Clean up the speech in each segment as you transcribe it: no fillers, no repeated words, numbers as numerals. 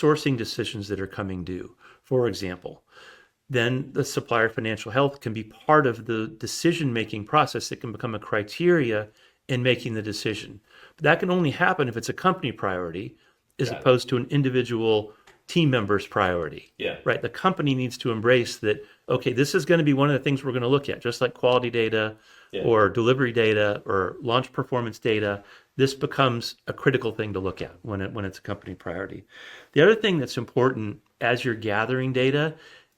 sourcing decisions that are coming due, for example, then the supplier financial health can be part of the decision-making process. It can become a criteria in making the decision. But that can only happen if it's a company priority as opposed to an individual team member's priority. Yeah. Right? The company needs to embrace that, okay, this is going to be one of the things we're going to look at, just like quality data or delivery data or launch performance data. This becomes a critical thing to look at when it's a company priority. The other thing that's important as you're gathering data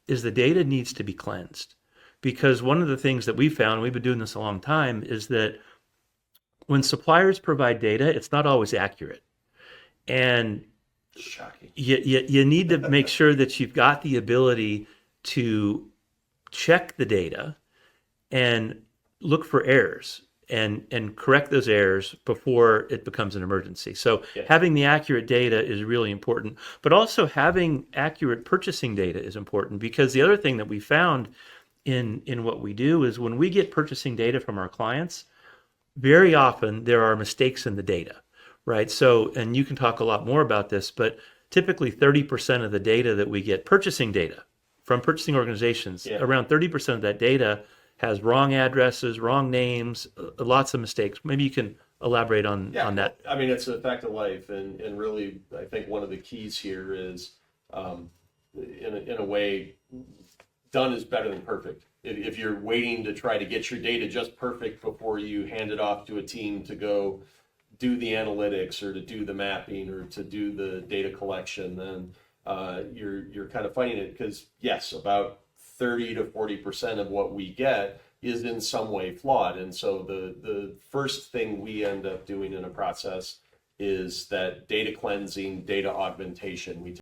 is the data needs to be cleansed. Because one of the things that we found, we've been doing this a long time, is that when suppliers provide data, it's not always accurate. And Shocking. you need to make sure that you've got the ability to check the data and look for errors and correct those errors before it becomes an emergency. So having the accurate data is really important, but also having accurate purchasing data is important, because the other thing that we found in what we do is when we get purchasing data from our clients, very often there are mistakes in the data, right? So, and you can talk a lot more about this, but typically 30% of the data that we get, purchasing data from purchasing organizations, around 30% of that data has wrong addresses, wrong names, lots of mistakes. Maybe you can elaborate on that. I mean, it's a fact of life, and really, I think one of the keys here is, in a way, done is better than perfect. If you're waiting to try to get your data just perfect before you hand it off to a team to go do the analytics or to do the mapping or to do the data collection, then you're kind of fighting it, because yes, about 30 to 40% of what we get is in some way flawed. And so the first thing we end up doing in a process is that data cleansing, data augmentation. We